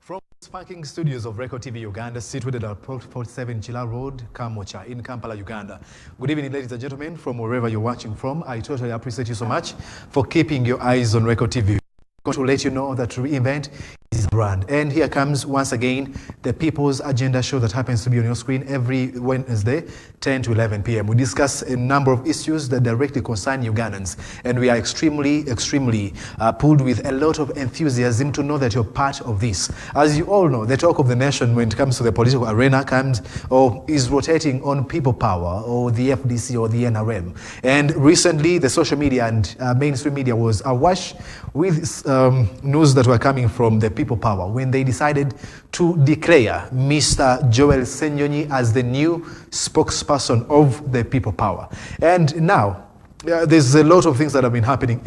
From sparking studios of Record TV Uganda, situated at 47 Chila Road, Kamocha, in Kampala, Uganda. Good evening, ladies and gentlemen, from wherever you're watching from. I totally appreciate you so much for keeping your eyes on Record TV. I'm going to let you know that Reinvent is a brand. And here comes, once again, the People's Agenda show that happens to be on your screen every Wednesday, 10 to 11 p.m. We discuss a number of issues that directly concern Ugandans. And we are extremely pulled with a lot of enthusiasm to know that you're part of this. As you all know, the talk of the nation when it comes to the political arena is rotating on people power or the FDC or the NRM. And recently, the social media and mainstream media was awash with news that were coming from the people power when they decided to declare Mr. Joel Ssenyonyi as the new spokesperson of the people power. And now, there's a lot of things that have been happening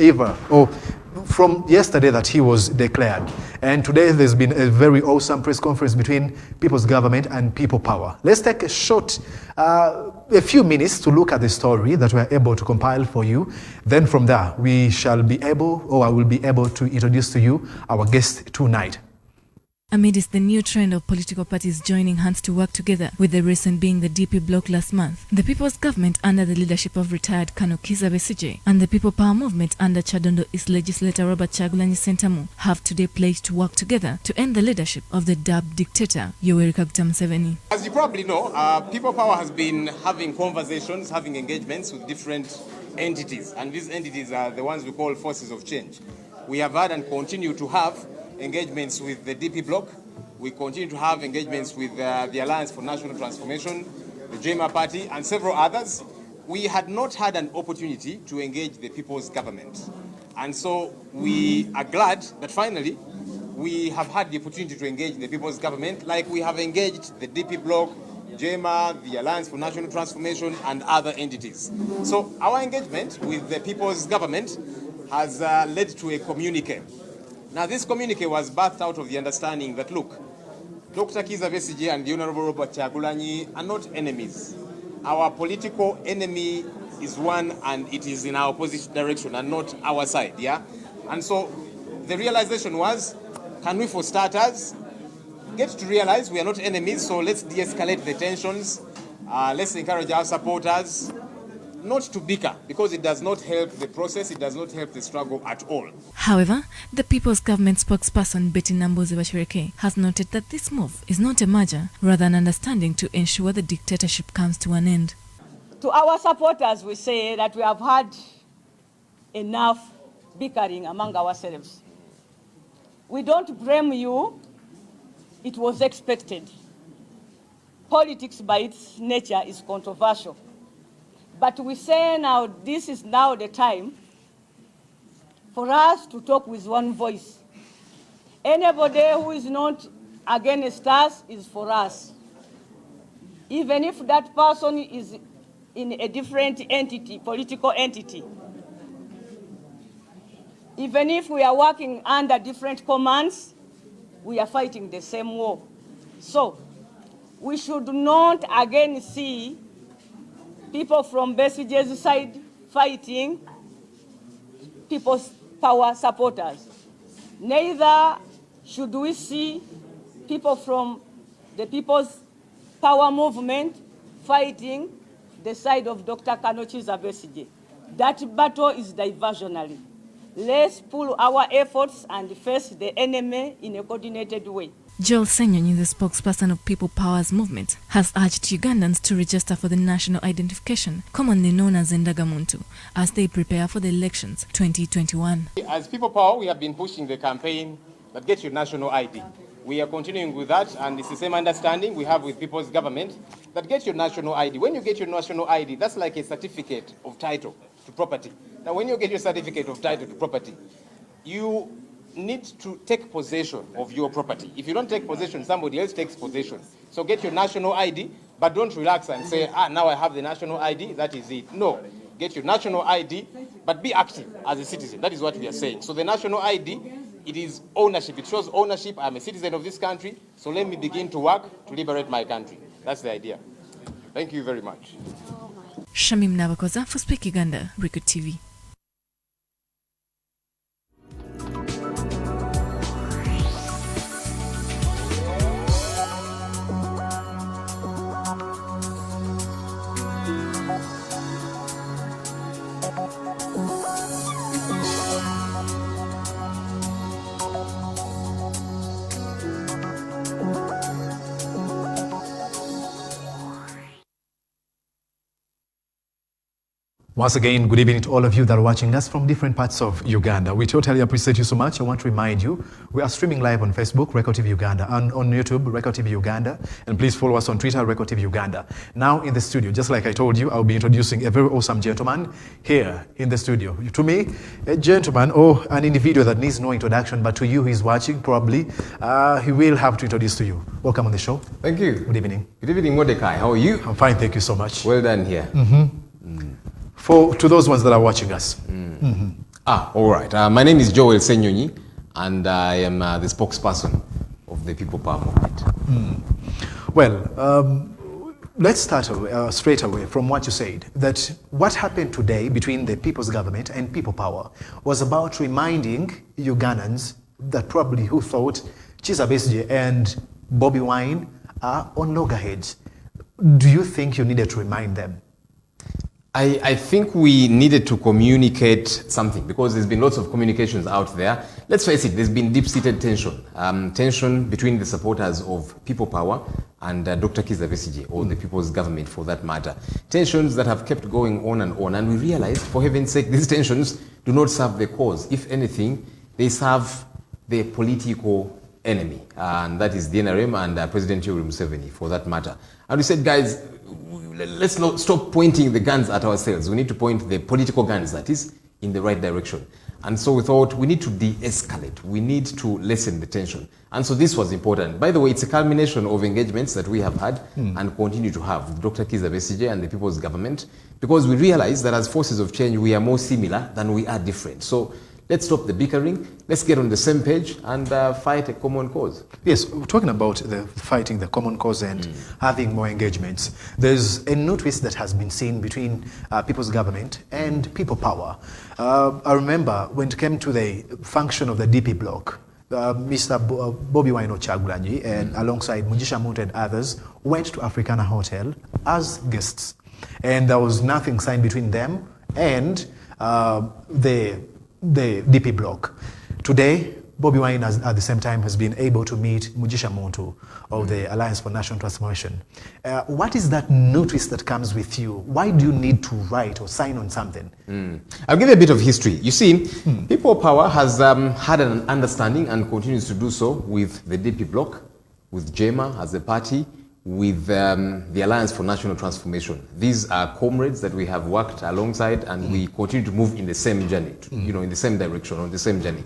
from yesterday that he was declared. And today there's been a very awesome press conference between People's Government and People Power. Let's take a few minutes to look at the story that we're able to compile for you. Then from there, I will be able to introduce to you our guest tonight. Amidst the new trend of political parties joining hands to work together, with the recent being the DP bloc last month, the People's Government under the leadership of retired Colonel Kizza Besigye and the People Power Movement under Kyadondo East Legislator Robert Kyagulanyi Ssentamu have today pledged to work together to end the leadership of the dubbed dictator Yoweri Kaguta Museveni. As you probably know, People Power has been having conversations, having engagements with different entities, and these entities are the ones we call forces of change. We have had and continue to have engagements with the DP bloc. We continue to have engagements with the Alliance for National Transformation, the JMA Party, and several others. We had not had an opportunity to engage the People's Government. And so we are glad that finally we have had the opportunity to engage the People's Government, like we have engaged the DP bloc, JMA, the Alliance for National Transformation, and other entities. So our engagement with the People's Government has led to a communique. Now, this communique was birthed out of the understanding that, look, Dr. Kizza Besigye and the Honorable Robert Kyagulanyi are not enemies. Our political enemy is one, and it is in our opposite direction and not our side, yeah? And so the realization was, can we, for starters, get to realize we are not enemies, so let's de-escalate the tensions, let's encourage our supporters not to bicker, because it does not help the process, it does not help the struggle at all. However, the People's Government spokesperson Betty Nambuzi Bashireke has noted that this move is not a merger, rather an understanding to ensure the dictatorship comes to an end. To our supporters, we say that we have had enough bickering among ourselves. We don't blame you. It was expected. Politics by its nature is controversial. But we say now, this is now the time for us to talk with one voice. Anybody who is not against us is for us. Even if that person is in a different entity, political entity. Even if we are working under different commands, we are fighting the same war. So, we should not again see people from Besigye's side fighting People's Power supporters. Neither should we see people from the People's Power movement fighting the side of Dr. Kizza Besigye. That battle is diversionary. Let's pull our efforts and face the enemy in a coordinated way. Joel Ssenyonyi, the spokesperson of People Power's movement, has urged Ugandans to register for the national identification, commonly known as Endagamuntu, as they prepare for the elections 2021. As People Power, we have been pushing the campaign that get your national ID. We are continuing with that, and it's the same understanding we have with People's Government that get your national ID. When you get your national ID, that's like a certificate of title to property. Now, when you get your certificate of title to property, you need to take possession of your property. If you don't take possession, somebody else takes possession. So get your national ID, but don't relax and say, now I have the national ID, that is it. No, get your national ID, but be active as a citizen. That is what we are saying. So the national ID, it is ownership. It shows ownership. I'm a citizen of this country, so let me begin to work to liberate my country. That's the idea. Thank you very much. Shamim Nabakoza for Speak Uganda, Record TV. Once again, good evening to all of you that are watching us from different parts of Uganda. We totally appreciate you so much. I want to remind you, we are streaming live on Facebook, Record TV Uganda, and on YouTube, Record TV Uganda. And please follow us on Twitter, Record TV Uganda. Now in the studio, just like I told you, I'll be introducing a very awesome gentleman here in the studio. To me, a gentleman or an individual that needs no introduction, but to you who is watching, probably, he will have to introduce to you. Welcome on the show. Thank you. Good evening. Good evening, Mordecai. How are you? I'm fine, thank you so much. Well done here. To those ones that are watching us. All right. My name is Joel Ssenyonyi, and I am the spokesperson of the People Power Movement. Well, let's start straight away from what you said, that what happened today between the People's Government and People Power was about reminding Ugandans that probably who thought Kizza Besigye and Bobi Wine are on loggerheads. Do you think you needed to remind them? I think we needed to communicate something because there's been lots of communications out there. Let's face it, there's been deep-seated tension. Tension between the supporters of People Power and Dr. Kizza Besigye, or the People's Government for that matter. Tensions that have kept going on, and we realized, for heaven's sake, these tensions do not serve the cause. If anything, they serve the political enemy, and that is the NRM and President Joel Ssenyonyi for that matter. And we said, guys, let's not stop pointing the guns at ourselves. We need to point the political guns, that is, in the right direction. And so we thought we need to de-escalate. We need to lessen the tension. And so this was important. By the way, it's a culmination of engagements that we have had and continue to have with Dr. Kizza Besigye and the People's Government, because we realize that as forces of change, we are more similar than we are different. So let's stop the bickering, let's get on the same page and fight a common cause. Yes, we're talking about fighting the common cause and having more engagements. There's a new twist that has been seen between People's Government and People Power. I remember when it came to the function of the DP block, Mr. Bobi Wine Kyagulanyi and alongside Mugisha Muntu and others went to Africana Hotel as guests. And there was nothing signed between them and the DP bloc. Today, Bobi Wine at the same time has been able to meet Mugisha Muntu of the Alliance for National Transformation. What is that notice that comes with you? Why do you need to write or sign on something? I'll give you a bit of history. You see, People Power has had an understanding and continues to do so with the DP bloc, with JEMA as a party, with the Alliance for National Transformation. These are comrades that we have worked alongside, and we continue to move in the same journey, in the same direction, on the same journey.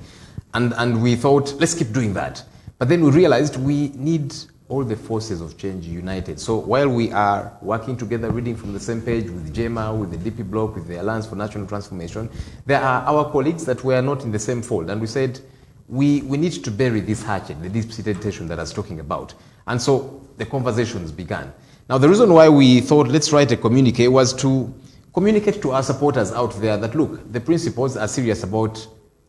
And we thought, let's keep doing that. But then we realized we need all the forces of change united. So while we are working together, reading from the same page with JEMA, with the DP bloc, with the Alliance for National Transformation, there are our colleagues that were not in the same fold. And we said, we need to bury this hatchet, the deep-seated tension that I was talking about. And so the conversations began. Now, the reason why we thought let's write a communique was to communicate to our supporters out there that, look, the principals are serious about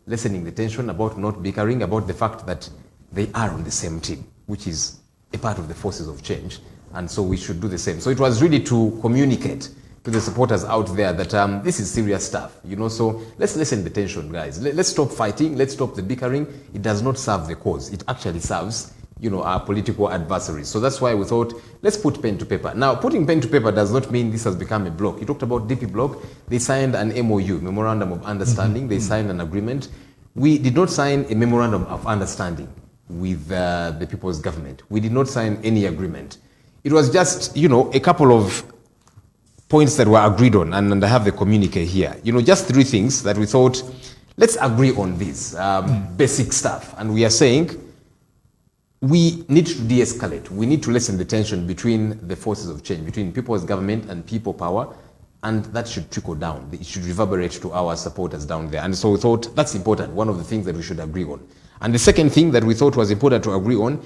lessening the tension, about not bickering, about the fact that they are on the same team, which is a part of the forces of change. And so we should do the same. So it was really to communicate to the supporters out there that this is serious stuff, so let's lessen the tension, guys. Let's stop fighting, let's stop the bickering. It does not serve the cause. It actually serves our political adversaries. So that's why we thought, let's put pen to paper. Now, putting pen to paper does not mean this has become a block. You talked about DP block. They signed an MOU, Memorandum of Understanding. They signed an agreement. We did not sign a Memorandum of Understanding with the People's Government. We did not sign any agreement. It was just, a couple of points that were agreed on, and I have the communique here. Just 3 things that we thought, let's agree on this basic stuff. And we are saying, we need to de-escalate. We need to lessen the tension between the forces of change, between People's Government and People Power, and that should trickle down. It should reverberate to our supporters down there. And so we thought that's important, one of the things that we should agree on. And the second thing that we thought was important to agree on,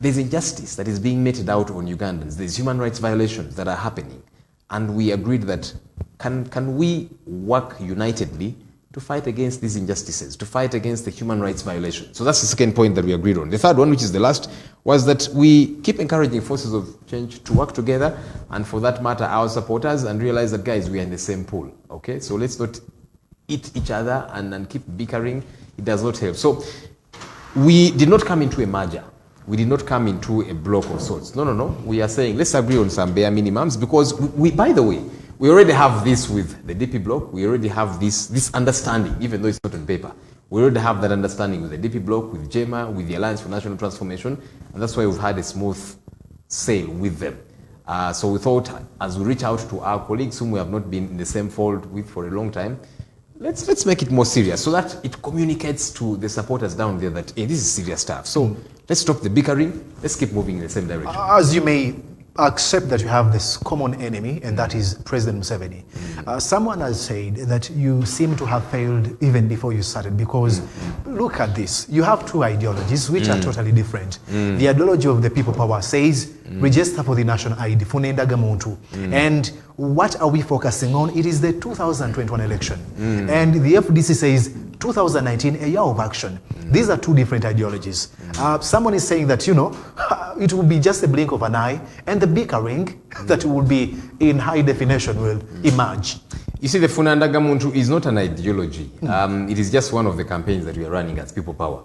there's injustice that is being meted out on Ugandans. There's human rights violations that are happening. And we agreed that can we work unitedly to fight against these injustices, to fight against the human rights violations. So that's the second point that we agreed on. The third one, which is the last, was that we keep encouraging forces of change to work together, and for that matter, our supporters, and realize that, guys, we are in the same pool, okay? So let's not eat each other and keep bickering. It does not help. So we did not come into a merger. We did not come into a block of sorts. No. We are saying, let's agree on some bare minimums, because we, by the way, we already have this with the DP bloc. We already have this understanding, even though it's not on paper. We already have that understanding with the DP bloc, with JEMA, with the Alliance for National Transformation, and that's why we've had a smooth sail with them. So we thought, as we reach out to our colleagues whom we have not been in the same fold with for a long time, let's make it more serious so that it communicates to the supporters down there that, hey, this is serious stuff. So let's stop the bickering. Let's keep moving in the same direction. As you may accept that you have this common enemy, and that is President Museveni. Someone has said that you seem to have failed even before you started, because look at this. You have two ideologies which are totally different. The ideology of the people power says register for the national ID, funenda gamuntu. And what are we focusing on? It is the 2021 election. And the FDC says 2019, a year of action. These are two different ideologies. Someone is saying that, you know, it will be just a blink of an eye, and the bickering that will be in high definition will emerge. You see, the Funanda Gamuntu is not an ideology. It is just one of the campaigns that we are running as People Power.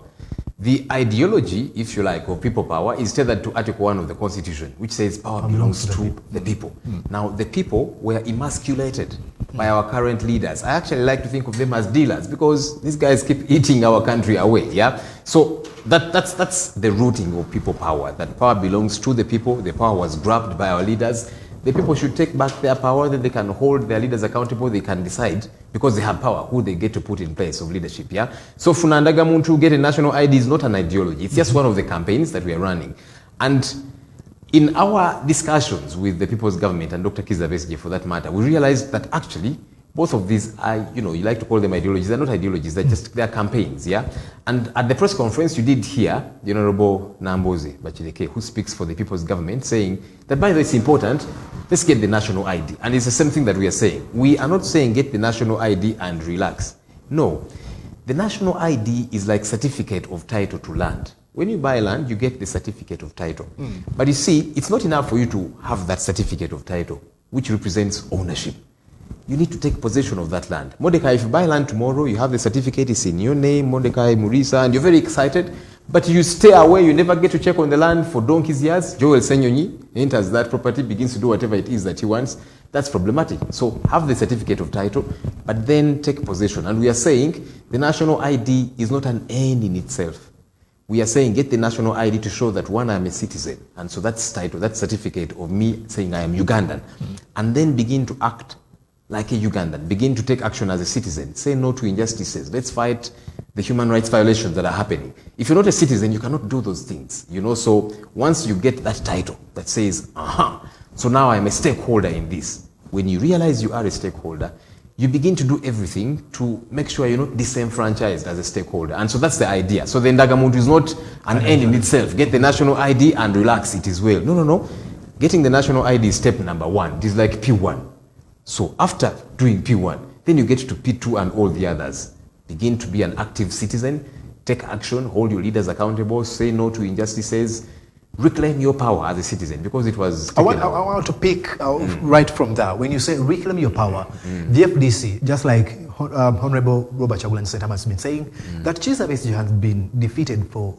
The ideology, if you like, of People Power is tethered to Article 1 of the Constitution, which says power belongs to the people. Now, the people were emasculated by our current leaders. I actually like to think of them as dealers, because these guys keep eating our country away, yeah? So that's the rooting of People Power, that power belongs to the people. The power was grabbed by our leaders. The people should take back their power, then they can hold their leaders accountable. They can decide, because they have power, who they get to put in place of leadership, yeah? So Funanda Gamuntu get a national ID is not an ideology. It's just one of the campaigns that we are running. And in our discussions with the People's Government and Dr. Kizza Besigye, for that matter, we realized that actually both of these are, you know, you like to call them ideologies. They're not ideologies, they're campaigns, yeah? And at the press conference, you did hear the Honorable Nambozi Bachileke, who speaks for the People's Government, saying that, by the way, it's important, let's get the national ID. And it's the same thing that we are saying. We are not saying get the national ID and relax. No. The national ID is like certificate of title to land. When you buy land, you get the certificate of title. But you see, it's not enough for you to have that certificate of title, which represents ownership. You need to take possession of that land. Mordecai, if you buy land tomorrow, you have the certificate, it's in your name, Mordecai Murisa, and you're very excited, but you stay away, you never get to check on the land for donkey's years. Joel Ssenyonyi enters that property, begins to do whatever it is that he wants. That's problematic. So have the certificate of title, but then take possession. And we are saying the national ID is not an end in itself. We are saying get the national ID to show that, one, I'm a citizen. And so that's title, that's certificate of me saying I am Ugandan. And then begin to act like a Ugandan. Begin to take action as a citizen. Say no to injustices. Let's fight the human rights violations that are happening. If you're not a citizen, you cannot do those things. You know, so once you get that title that says, so now I'm a stakeholder in this. When you realize you are a stakeholder, you begin to do everything to make sure you're not disenfranchised as a stakeholder. And so that's the idea. So the Ndagamuntu is not an end in itself. Get the national ID and relax, it is well. No. Getting the national ID is step number one. It is like P1. So after doing P1, then you get to P2 and all the others. Begin to be an active citizen, take action, hold your leaders accountable, say no to injustices, reclaim your power as a citizen, because it was I want to pick right from that. When you say reclaim your power, the FDC, just like Honorable Robert Chagulanyi Ssentamu has been saying, that Kizza Besigye has been defeated for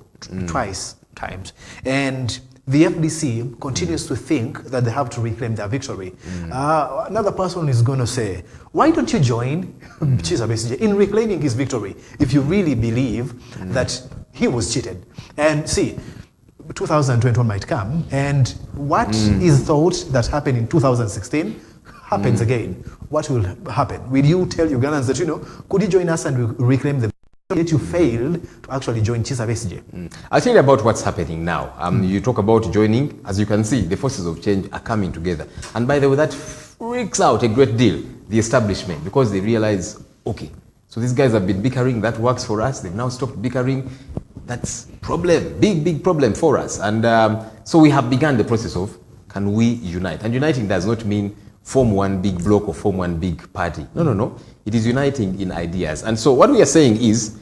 twice times. And the FDC continues to think that they have to reclaim their victory. Another person is going to say, why don't you join Kizza Besigye in reclaiming his victory if you really believe that he was cheated? And see, 2021 might come, and what is thought that happened in 2016 happens again. What will happen? Will you tell Ugandans that, you know, could you join us and reclaim the yet you failed to actually join Kizza Besigye? I'll tell you about what's happening now. You talk about joining. As you can see, the forces of change are coming together. And by the way, that freaks out a great deal the establishment, because they realize, okay, so these guys have been bickering, that works for us. They've now stopped bickering. That's problem, big problem for us. And so we have begun the process of, can we unite? And uniting does not mean form one big bloc or form one big party. No. It is uniting in ideas. And so what we are saying is,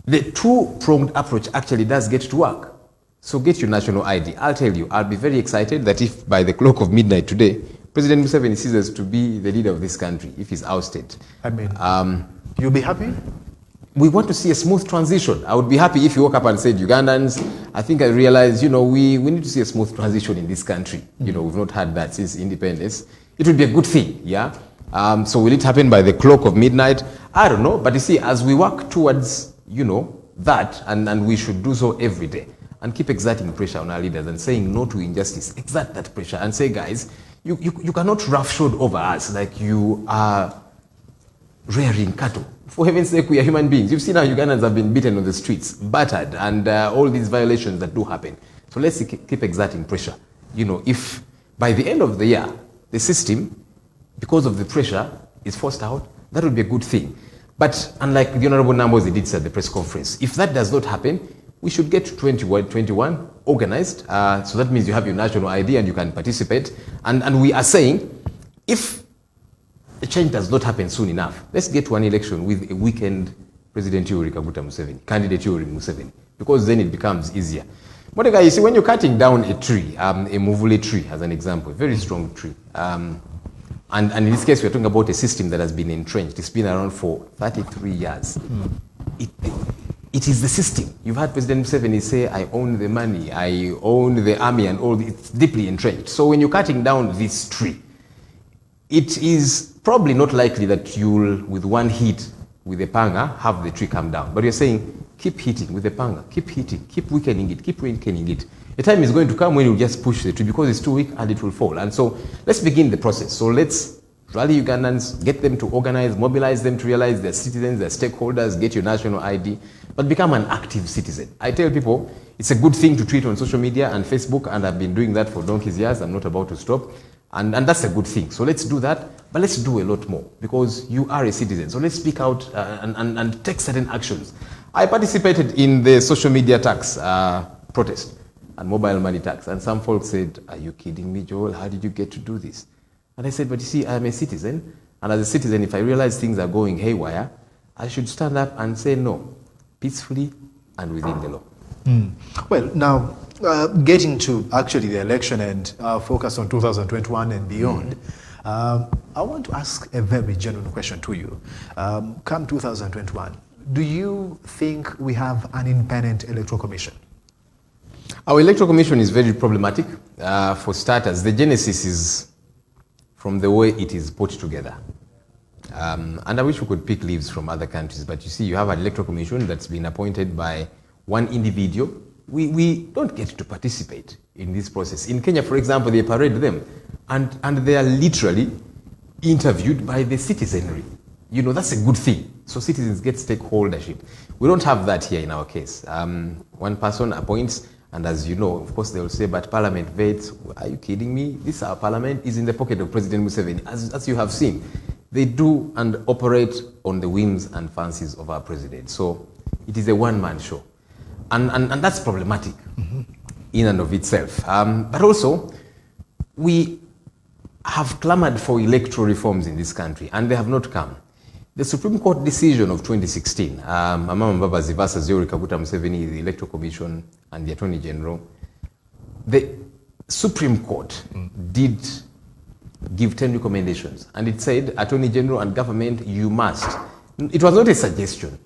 the two-pronged approach actually does get to work. So get your national ID. I'll tell you, I'll be very excited that if by the clock of midnight today, President Museveni ceases to be the leader of this country, if he's ousted. I mean, you'll be happy? We want to see a smooth transition. I would be happy if you woke up and said, Ugandans, I think I realized, you know, we need to see a smooth transition in this country. You know, we've not had that since independence. it would be a good thing, yeah? So will it happen by the clock of midnight? I don't know, but you see, as we work towards, that, and we should do so every day, and keep exerting pressure on our leaders and saying no to injustice, exert that pressure and say, guys, you cannot roughshod over us like you are rearing cattle. For heaven's sake, we are human beings. You've seen how Ugandans have been beaten on the streets, battered, and all these violations that do happen. So let's keep exerting pressure. If by the end of the year, the system, because of the pressure, is forced out, that would be a good thing. But unlike the Honorable Numbers did say at the press conference, if that does not happen, we should get to 2021 organized. So that means you have your national ID and you can participate. And we are saying, if a change does not happen soon enough, let's get to an election with a weakened President Yoweri Kaguta Museveni, candidate Yoweri Museveni, because then it becomes easier. But you see, when you're cutting down a tree, a muvule tree as an example, a very strong tree, and in this case, we're talking about a system that has been entrenched. It's been around for 33 years. It is the system. You've had President Museveni say, I own the money, I own the army, and all. It's deeply entrenched. So when you're cutting down this tree, it is probably not likely that you'll, with one hit with a panga, have the tree come down. But you're saying, keep hitting with the panga, keep hitting, keep weakening it, keep weakening it. A time is going to come when you just push the tree because it's too weak and it will fall. And so let's begin the process. So let's rally Ugandans, get them to organize, mobilize them to realize they're citizens, they're stakeholders, get your national ID, but become an active citizen. I tell people it's a good thing to tweet on social media and Facebook, and I've been doing that for donkey's years. I'm not about to stop. And that's a good thing. So let's do that, but let's do a lot more because you are a citizen. So let's speak out and take certain actions. I participated in the social media tax protest and mobile money tax. And some folks said, are you kidding me, Joel? How did you get to do this? And I said, but you see, I'm a citizen. And as a citizen, if I realize things are going haywire, I should stand up and say no, peacefully and within the law. Well, now, getting to actually the election and focus on 2021 and beyond, I want to ask a very genuine question to you. Come 2021, do you think we have an independent electoral commission? Our electoral commission is very problematic. For starters, the genesis is from the way it is put together. And I wish we could pick leaves from other countries, but you see, you have an electoral commission that's been appointed by one individual. We don't get to participate in this process. In Kenya, for example, they parade them, and they are literally interviewed by the citizenry. That's a good thing. So citizens get stakeholdership. We don't have that here in our case. One person appoints, and as you know, of course, they will say, but Parliament votes. Are you kidding me? This our Parliament is in the pocket of President Museveni, as you have seen. They do and operate on the whims and fancies of our president. So it is a one-man show. And that's problematic in and of itself. But also, we have clamored for electoral reforms in this country, and they have not come. The Supreme Court decision of 2016, Mama Mbabazi versus Yoweri Kaguta Museveni, the Electoral Commission, and the Attorney General, the Supreme Court did give 10 recommendations, and it said, Attorney General and government, you must. It was not a suggestion.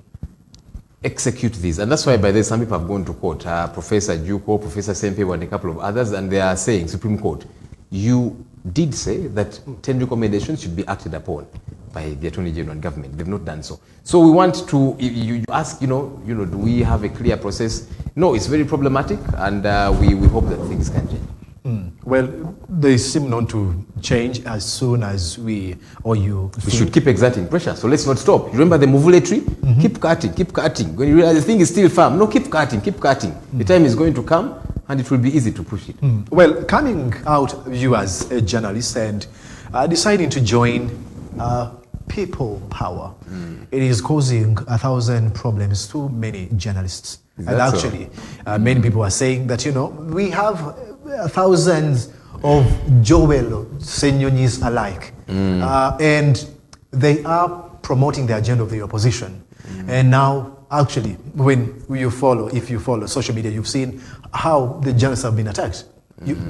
Execute these. And that's why by this, some people have gone to court. Professor Juko, Professor Sempe, and a couple of others, and they are saying, Supreme Court, you did say that 10 recommendations should be acted upon by the Attorney General and government. They've not done so. So we want to, you ask, do we have a clear process? No, it's very problematic, and we hope that things can change. Well, they seem not to change as soon as we should keep exerting pressure. So let's not stop. You remember the muvule tree? Keep cutting, keep cutting. When you realize the thing is still firm, no, keep cutting, keep cutting. The time is going to come, and it will be easy to push it. Well, coming out, you as a journalist and deciding to join people power, it is causing 1,000 problems to many journalists. And actually, many people are saying that, we have thousands of Joel Ssenyonyis alike, and they are promoting the agenda of the opposition. And now, actually, if you follow social media, you've seen how the journalists have been attacked.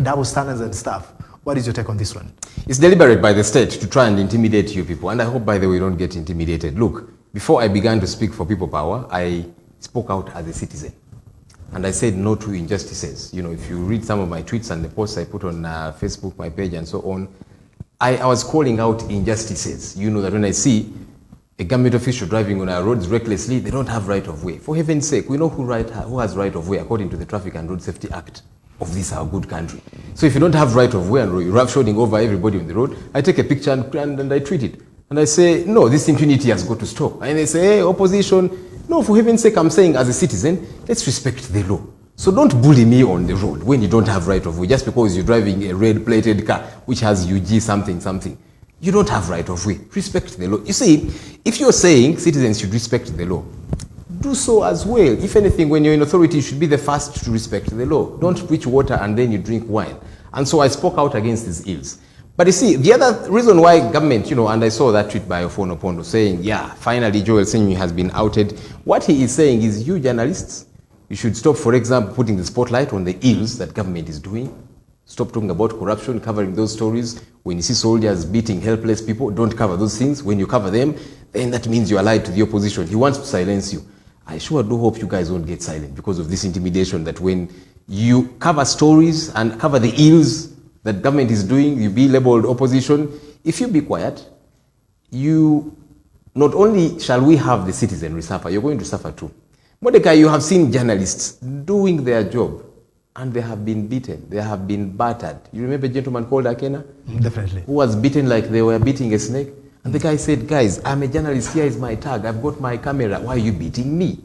Double standards and stuff. What is your take on this one? It's deliberate by the state to try and intimidate you people. And I hope, by the way, you don't get intimidated. Look, before I began to speak for people power, I spoke out as a citizen. And I said no to injustices. If you read some of my tweets and the posts I put on Facebook, my page, and so on, I was calling out injustices. You know that when I see a government official driving on our roads recklessly, they don't have right of way. For heaven's sake, we know who has right of way according to the Traffic and Road Safety Act of this our good country. So if you don't have right of way and you're roughshoding over everybody on the road, I take a picture and I tweet it. And I say, no, this impunity has got to stop. And they say, hey, opposition, no, for heaven's sake, I'm saying as a citizen, let's respect the law. So don't bully me on the road when you don't have right of way, just because you're driving a red-plated car which has UG something, something. You don't have right of way. Respect the law. You see, if you're saying citizens should respect the law, do so as well. If anything, when you're in authority, you should be the first to respect the law. Don't preach water and then you drink wine. And so I spoke out against these ills. But you see, the other reason why government, and I saw that tweet by Ofono Pondo saying, yeah, finally Joel Ssenyonyi has been outed. What he is saying is, you journalists, you should stop, for example, putting the spotlight on the ills that government is doing. Stop talking about corruption, covering those stories. When you see soldiers beating helpless people, don't cover those things. When you cover them, then that means you are allied to the opposition. He wants to silence you. I sure do hope you guys won't get silent because of this intimidation that when you cover stories and cover the ills that government is doing, you be labeled opposition. If you be quiet, not only shall we have the citizenry suffer, you're going to suffer too. Mordecai, you have seen journalists doing their job and they have been beaten, they have been battered. You remember a gentleman called Akena? Definitely. Who was beaten like they were beating a snake? And the guy said, guys, I'm a journalist, here is my tag, I've got my camera, why are you beating me?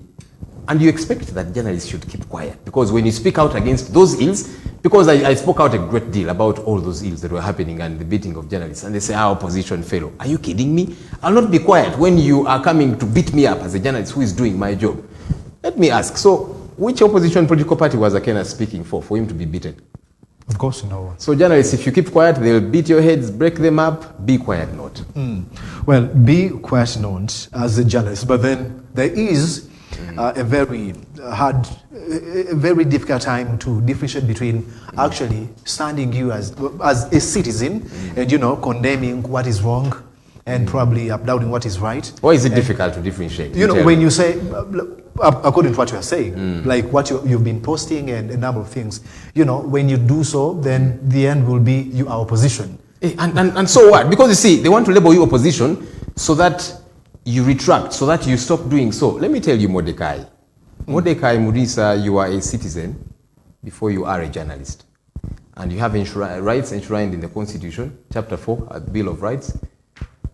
And you expect that journalists should keep quiet, because when you speak out against those ills, because I spoke out a great deal about all those ills that were happening and the beating of journalists, and they say, our opposition fellow. Are you kidding me? I'll not be quiet when you are coming to beat me up as a journalist who is doing my job. Let me ask, so which opposition political party was Akena speaking for him to be beaten? Of course, no one. So journalists, if you keep quiet, they'll beat your heads, break them up. Be quiet not. Well, be quiet not as a journalist, but then there is a very hard, a very difficult time to differentiate between actually standing you as a citizen and, condemning what is wrong and probably uploading what is right. Why is it difficult to differentiate? When you say, according to what you are saying, like what you've been posting and a number of things, when you do so, then the end will be you are opposition. And so what? Because you see, they want to label you opposition so that you retract, so that you stop doing so. Let me tell you, Mordecai. Mordecai Murisa, you are a citizen before you are a journalist. And you have rights enshrined in the Constitution, Chapter 4, Bill of Rights,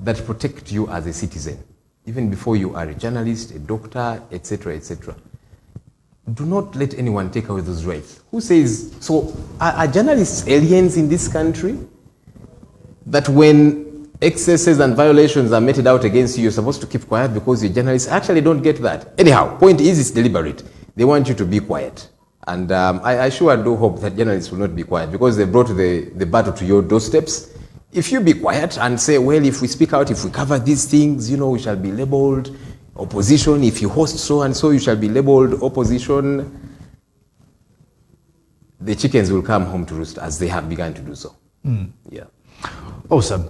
that protect you as a citizen, even before you are a journalist, a doctor, etc., etc. Do not let anyone take away those rights. Who says, so are journalists aliens in this country? That when excesses and violations are meted out against you, you're supposed to keep quiet because you're a journalist? I actually don't get that. Anyhow, point is, it's deliberate. They want you to be quiet. And I sure do hope that journalists will not be quiet because they brought the battle to your doorsteps. If you be quiet and say, well, if we speak out, if we cover these things, we shall be labeled opposition. If you host so and so, you shall be labeled opposition. The chickens will come home to roost as they have begun to do so. Yeah. Awesome.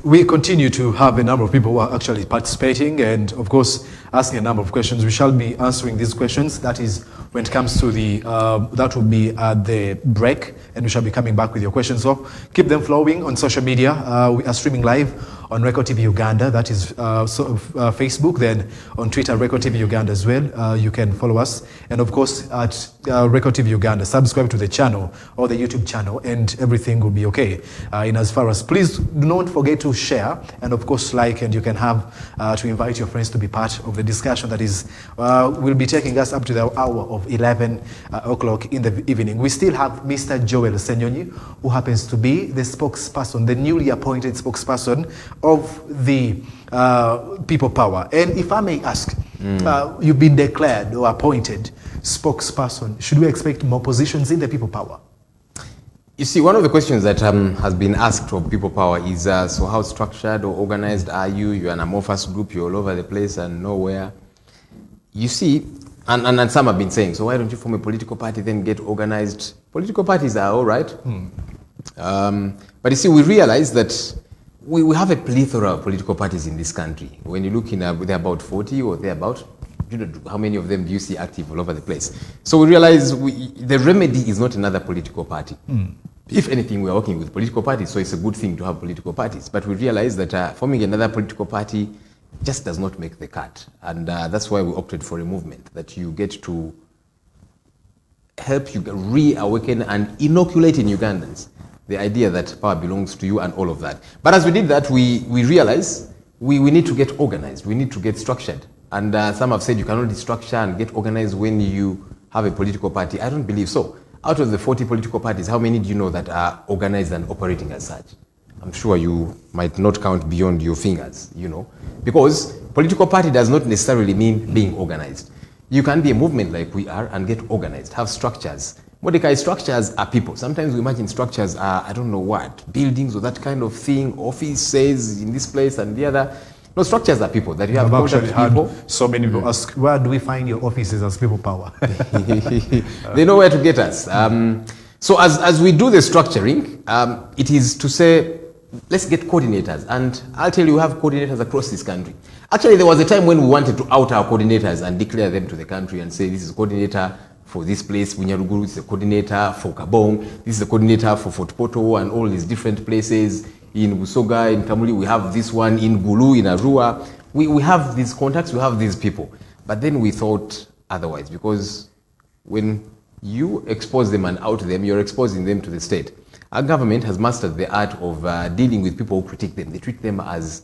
We continue to have a number of people who are actually participating and, of course, asking a number of questions. We shall be answering these questions. That is when it comes to the, that will be at the break, and we shall be coming back with your questions. So keep them flowing on social media. We are streaming live on Record TV Uganda, that is Facebook, then on Twitter, Record TV Uganda as well. You can follow us. And of course, at Record TV Uganda, subscribe to the channel or the YouTube channel, and everything will be okay. In as far as, please do not forget to share, and of course, like, and you can have to invite your friends to be part of the discussion that is, will be taking us up to the hour of 11 o'clock in the evening. We still have Mr. Joel Ssenyonyi, who happens to be the spokesperson, the newly appointed spokesperson of the People Power. And if I may ask, you've been declared or appointed spokesperson. Should we expect more positions in the People Power? You see, one of the questions that has been asked of People Power is, so how structured or organized are you? You're an amorphous group, you're all over the place and nowhere. You see, and some have been saying, so why don't you form a political party, then get organized? Political parties are all right. But you see, we realize that we have a plethora of political parties in this country. When you look in, they're about 40 or they're about, how many of them do you see active all over the place? So we realize the remedy is not another political party. if anything, we are working with political parties, so it's a good thing to have political parties. But we realize that forming another political party just does not make the cut. And that's why we opted for a movement, that you get to help you reawaken and inoculate in Ugandans the idea that power belongs to you and all of that. But as we did that, we realized we need to get organized, we need to get structured. And some have said you cannot structure and get organized when you have a political party. I don't believe so. Out of the 40 political parties, how many do you know that are organized and operating as such? I'm sure you might not count beyond your fingers, you know, because political party does not necessarily mean being organized. You can be a movement like we are and get organized, have structures. Mordecai, structures are people. Sometimes we imagine structures are, I don't know what, buildings or that kind of thing, offices in this place and the other. No, structures are people, that you have actually had people. So many people ask, where do we find your offices as people power? They know where to get us. So as we do the structuring, it is to say, let's get coordinators. And I'll tell you, we have coordinators across this country. Actually, there was a time when we wanted to out our coordinators and declare them to the country and say, this is a coordinator for this place, Bunyaruguru, this is a coordinator for Kabong, this is a coordinator for Fort Poto and all these different places. In Busoga, in Kamuli, we have this one, in Gulu, in Arua. We have these contacts, we have these people. But then we thought otherwise, because when you expose them and out them, you're exposing them to the state. Our government has mastered the art of dealing with people who critique them. They treat them as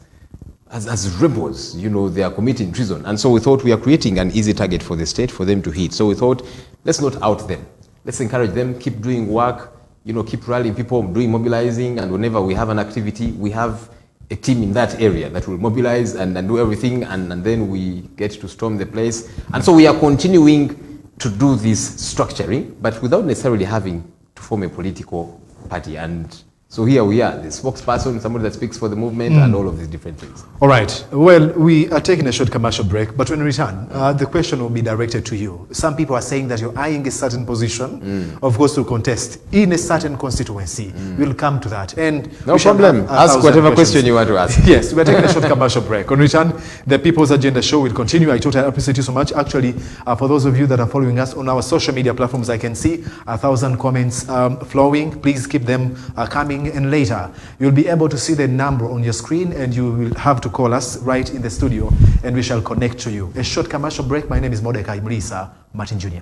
rebels, you know, they are committing treason. And so we thought we are creating an easy target for the state for them to hit. So we thought, let's not out them. Let's encourage them, keep doing work, you know, keep rallying people, doing mobilizing, and whenever we have an activity, we have a team in that area that will mobilize and do everything, and then we get to storm the place. And so we are continuing to do this structuring, but without necessarily having to form a political party. And so here we are, the spokesperson, somebody that speaks for the movement, and all of these different things. All right. Well, we are taking a short commercial break, but when we return, the question will be directed to you. Some people are saying that you're eyeing a certain position, of course, to contest in a certain constituency. We'll come to that. And no problem. Ask whatever question you want to ask. Yes, we're taking a short commercial break. On return, the People's Agenda show will continue. I totally appreciate you so much. Actually, for those of you that are following us on our social media platforms, I can see 1,000 comments flowing. Please keep them coming. And later, you'll be able to see the number on your screen, and you will have to call us right in the studio, and we shall connect to you. A short commercial break. My name is Mordecai Mrisa Martin Jr.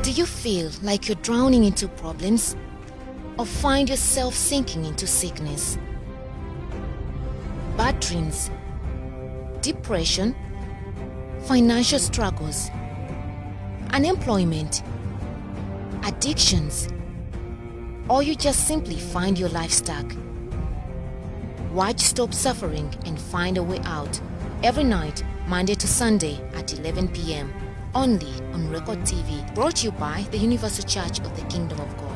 Do you feel like you're drowning into problems, or find yourself sinking into sickness? Bad dreams, depression, financial struggles, unemployment, addictions, or you just simply find your life stuck? Why stop suffering and find a way out? Every night, Monday to Sunday at 11 p.m. only on Record TV, brought to you by the Universal Church of the Kingdom of God.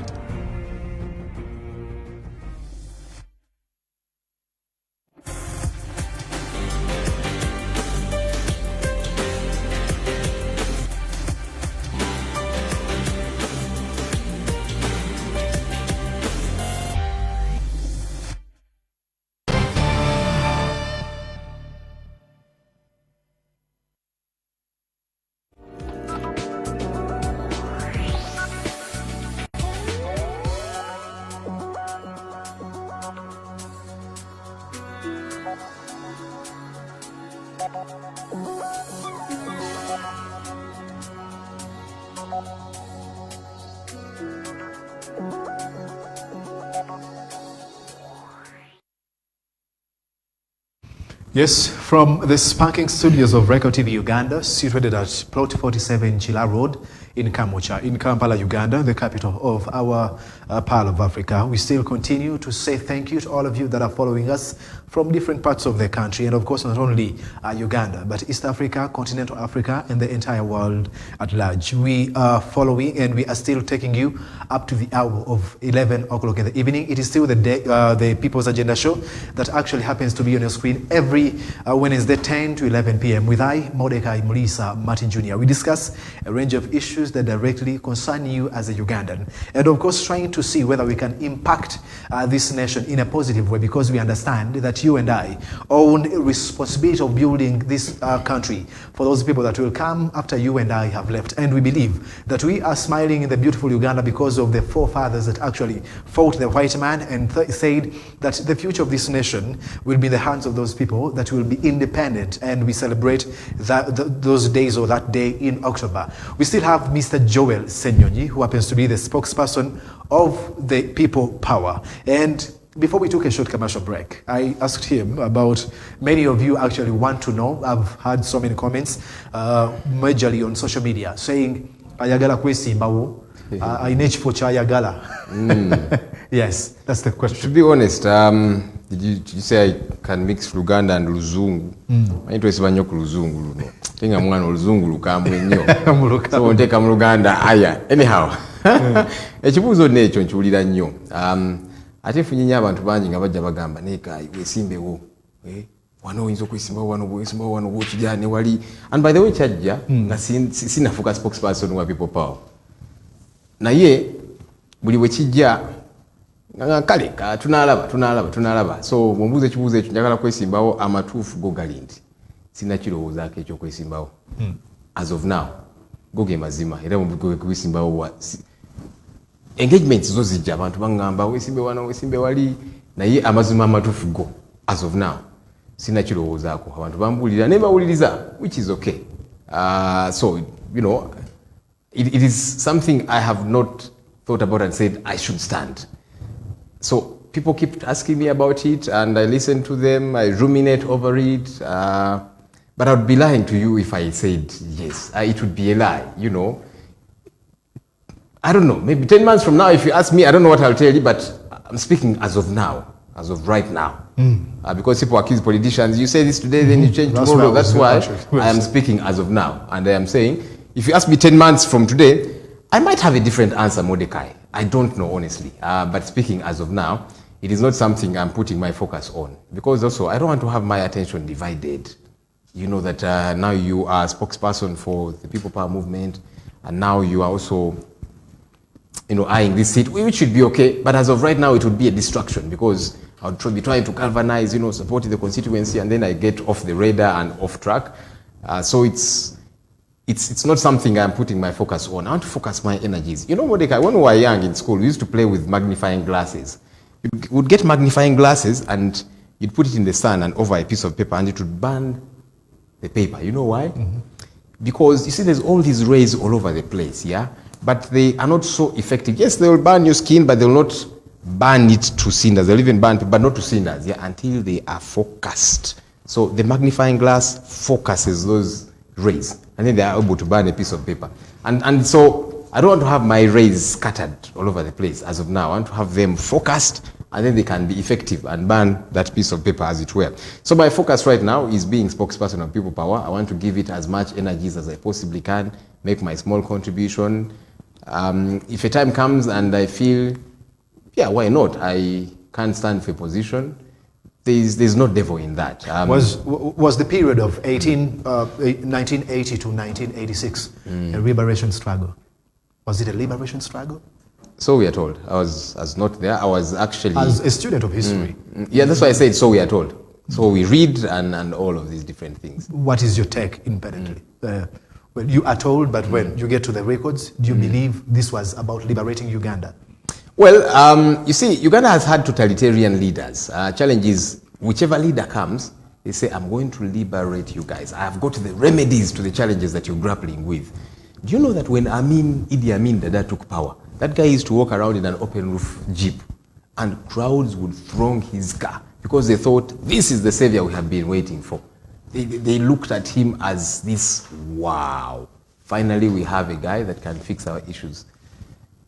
Yes, from the sparking studios of Record TV Uganda, situated at Plot 47 Chila Road in Kamocha, in Kampala, Uganda, the capital of our Pearl of Africa. We still continue to say thank you to all of you that are following us from different parts of the country, and of course not only Uganda, but East Africa, continental Africa, and the entire world at large. We are following and we are still taking you up to the hour of 11 o'clock in the evening. It is still the day, the People's Agenda show that actually happens to be on your screen every Wednesday 10 to 11 p.m. with I, Mordecai Mulisa Martin Jr. We discuss a range of issues that directly concern you as a Ugandan, and of course trying to see whether we can impact this nation in a positive way, because we understand that you and I own a responsibility of building this country for those people that will come after you and I have left. And we believe that we are smiling in the beautiful Uganda because of the forefathers that actually fought the white man and said that the future of this nation will be in the hands of those people that will be independent, and we celebrate those days, or that day, in October. We still have Mr. Joel Ssenyonyi, who happens to be the spokesperson of the People Power. And before we took a short commercial break, I asked him about, many of you actually want to know, I've had so many comments, majorly on social media, saying, ayagala kwesimbawo, ayina ekifo ky'ayagala. Yes, that's the question. To be honest, did you say I can mix Luganda and Luzungu? I need to say ku Luzungu luno. Tinga mwana Luzungu lukamwe nnyo. So onteka mu Luganda aya. Anyhow. Ekibuuzo n'ekyo nkiwulira nnyo. Ate funyinya abantu bangi nga bajja bagamba neeka wesimbewo. Wano oyinza okwesimbawo, wano bwesimbawo, wano bw'okijja ne wali. And by the way kyajja nga sinafuuka spokesperson wa People Power. Naye buli bwe kijja nga kale tunalaba. So mumbuuza ekibuuzo ekyo njagala kwesimbawo, amatuufu go gali nti sinnakirowoozaako ekyokwesimbawo. As of now go ge mazima, era mubikwesimbawo engagements zo zijja, abantu bangamba wesimbe wano wesimbe wali, naye amazima amatuufu go as of now sinnakirowoozaako. Abantu bambuulira ne bawuliriza, which is okay. So you know, it is something I have not thought about and said I should stand. So people keep asking me about it, and I listen to them, I ruminate over it, but I would be lying to you if I said yes. It would be a lie, you know. I don't know, maybe 10 months from now, if you ask me, I don't know what I'll tell you, but I'm speaking as of now, as of right now. Because people accuse politicians, you say this today, then you change tomorrow. That's why I am speaking as of now. And I am saying, if you ask me 10 months from today, I might have a different answer, Mordecai. I don't know, honestly. But speaking as of now, it is not something I'm putting my focus on. Because also, I don't want to have my attention divided. You know that now you are a spokesperson for the People Power movement, and now you are also, you know, eyeing this seat, which should be okay. But as of right now, it would be a distraction, because I would be trying to galvanize, you know, supporting the constituency, and then I get off the radar and off track. So it's not something I'm putting my focus on. I want to focus my energies. You know, Mordecai, when we were young in school, we used to play with magnifying glasses. You would get magnifying glasses and you'd put it in the sun and over a piece of paper, and it would burn the paper. You know why? Because you see, there's all these rays all over the place, yeah? But they are not so effective. Yes, they will burn your skin, but they will not burn it to cinders. They'll even burn, but not to cinders, yeah, until they are focused. So the magnifying glass focuses those rays, and then they are able to burn a piece of paper. And so I don't want to have my rays scattered all over the place as of now. I want to have them focused, and then they can be effective and burn that piece of paper, as it were. So my focus right now is being spokesperson of People Power. I want to give it as much energies as I possibly can, make my small contribution. If a time comes and I feel, yeah, why not? I can't stand for a position. There's no devil in that. Was the period of 1980 to 1986 a liberation struggle? Was it a liberation struggle? So we are told. I was not there. I was actually... As a student of history. Yeah, that's why I said so we are told. So we read and all of these different things. What is your take independently? Well, you are told, but when you get to the records, do you believe this was about liberating Uganda? Well, you see, Uganda has had totalitarian leaders. Challenge is, whichever leader comes, they say, I'm going to liberate you guys. I have got the remedies to the challenges that you're grappling with. Do you know that when Idi Amin Dada took power, that guy used to walk around in an open roof jeep, and crowds would throng his car because they thought, this is the savior we have been waiting for. They looked at him as this, wow, finally we have a guy that can fix our issues.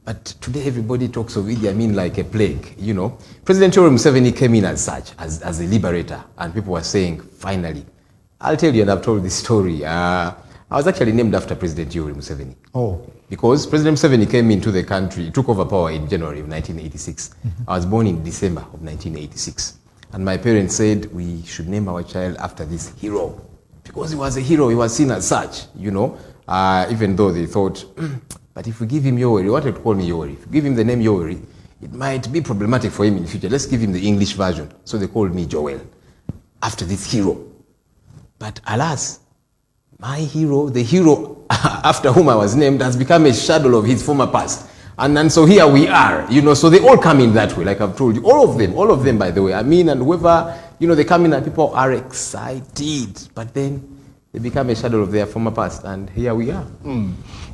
But today everybody talks of Idi Amin like a plague, you know. President Joel Ssenyonyi came in as such, as a liberator, and people were saying, finally. I'll tell you, and I've told this story. I was actually named after President Joel Ssenyonyi. Oh. Because President Ssenyonyi came into the country, took over power in January of 1986. I was born in December of 1986. And my parents said we should name our child after this hero. Because he was a hero, he was seen as such, you know. Even though they thought, but if we give him Yoweri, he wanted to call me Yoweri. If we give him the name Yoweri, it might be problematic for him in the future. Let's give him the English version. So they called me Joel, after this hero. But alas, my hero, the hero after whom I was named, has become a shadow of his former past. And so here we are, you know, so they all come in that way, like I've told you. All of them, by the way. I mean, and whoever, you know, they come in and people are excited. But then they become a shadow of their former past, and here we are.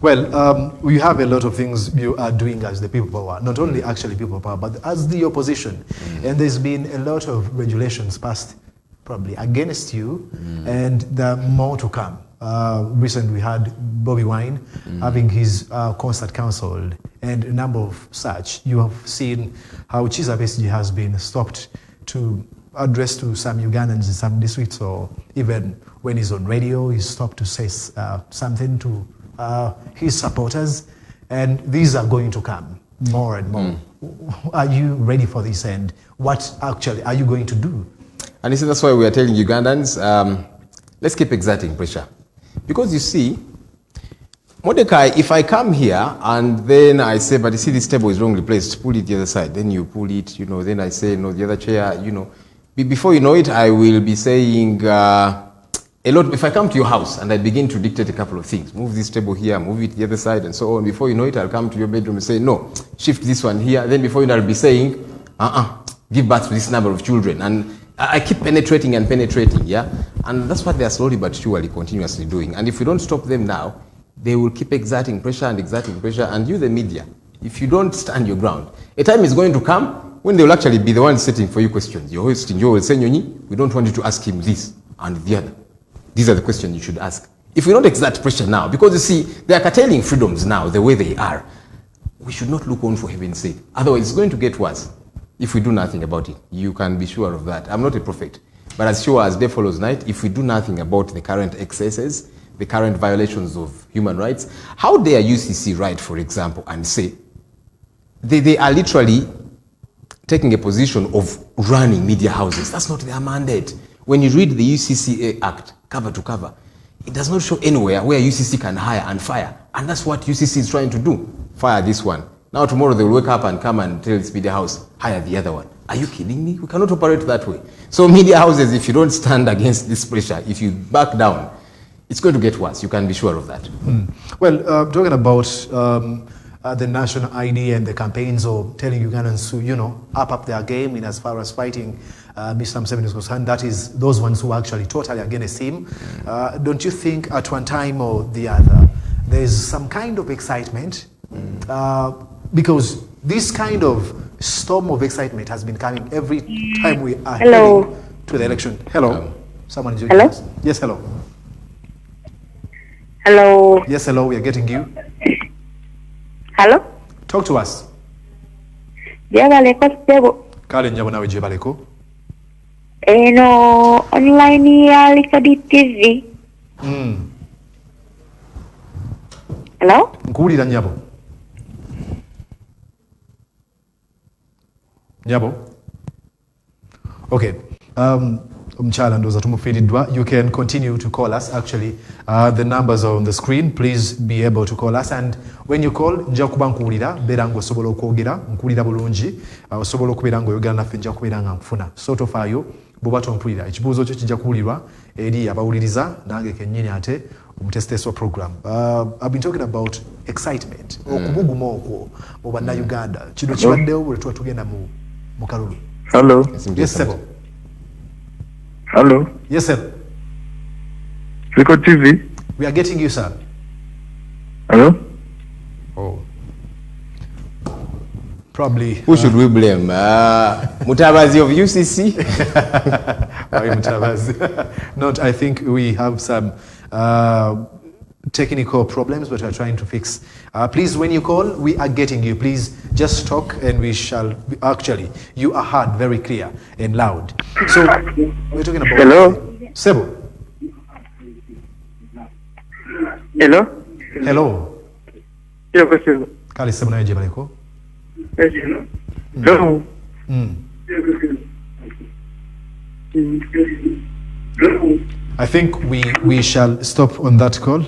Well, we have a lot of things you are doing as the people power, not only actually people power, but as the opposition. And there's been a lot of regulations passed probably against you, and there are more to come. Recently we had Bobby Wine having his concert cancelled, and a number of such. You have seen how Kizza Besigye has been stopped to address to some Ugandans in some districts, or even when he's on radio, he's stopped to say something to his supporters, and these are going to come more and more. Are you ready for this, and what actually are you going to do? And you see, that's why we are telling Ugandans, let's keep exerting pressure. Because you see, Mordecai, if I come here and then I say, but you see this table is wrongly placed, pull it the other side, then you pull it, you know, then I say, no, the other chair, you know. Before you know it, I will be saying a lot. If I come to your house and I begin to dictate a couple of things, move this table here, move it the other side, and so on. Before you know it, I'll come to your bedroom and say, no, shift this one here. Then before you know, I'll be saying, give birth to this number of children. And I keep penetrating and penetrating, yeah? And that's what they are slowly but surely continuously doing. And if we don't stop them now, they will keep exerting pressure, and you, the media, if you don't stand your ground, a time is going to come when they will actually be the ones setting for you questions. Your host, Joel Ssenyonyi, we don't want you to ask him this and the other. These are the questions you should ask. If we don't exert pressure now, because you see, they are curtailing freedoms now the way they are, we should not look on for heaven's sake. Otherwise, it's going to get worse if we do nothing about it. You can be sure of that. I'm not a prophet, but as sure as day follows night, if we do nothing about the current excesses, the current violations of human rights, how dare UCC write, for example, and say they are literally taking a position of running media houses? That's not their mandate. When you read the UCCA Act, cover to cover, it does not show anywhere where UCC can hire and fire. And that's what UCC is trying to do. Fire this one. Now tomorrow they will wake up and come and tell this media house, hire the other one. Are you kidding me? We cannot operate that way. So media houses, if you don't stand against this pressure, if you back down, it's going to get worse. You can be sure of that. Well, talking about the national ID and the campaigns, or telling Ugandans to, you know, up their game in as far as fighting Mr. Museveni is concerned, that is those ones who are actually totally against him. Don't you think at one time or the other, there's some kind of excitement? Because this kind of storm of excitement has been coming every time we are heading to the election. Hello? Someone is joining us. Yes, hello. Hello. Yes, hello, we are getting you. Hello? Talk to us. Kale njabo nawe jebaleko. Eno online ya Likadi TV. Hello? Nkuwulira njabo. Njabo. Okay. Mchala ndoza tumufiridwa. You can continue to call us. Actually, the numbers are on the screen. Please be able to call us. And when you call, nja kuba nkuwulira, beera ng'osobola okwogera, nkuwulira bulungi, osobola okubeera ng'oyogera naffe nja kubeera nga nfuna. So tofaayo, bw'oba tompulira. Ekibuuzo kyo kijja kuwulirwa eri abawuliriza, nange kennyini ate omutesiteeso program. I've been talking about excitement. Okubuguma okwo mu bannayuganda. Kino kibaddewo bwe tuba tugenda mu kalulu. Hello. Yes, sir. Hello. Yes, sir. Rico TV. We are getting you, sir. Hello. Oh. Probably. Who should we blame? Mutabazi of UCC? Mutabazi. Not, I think we have some technical problems, but we're trying to fix. Please, when you call, we are getting you. Please just talk and we shall, actually, you are heard very clear and loud. So, we're talking about... Hello? Sebo. Hello? Hello. Yeah, question. Kali Sebo na Jebaleko. Hello? I think we shall stop on that call.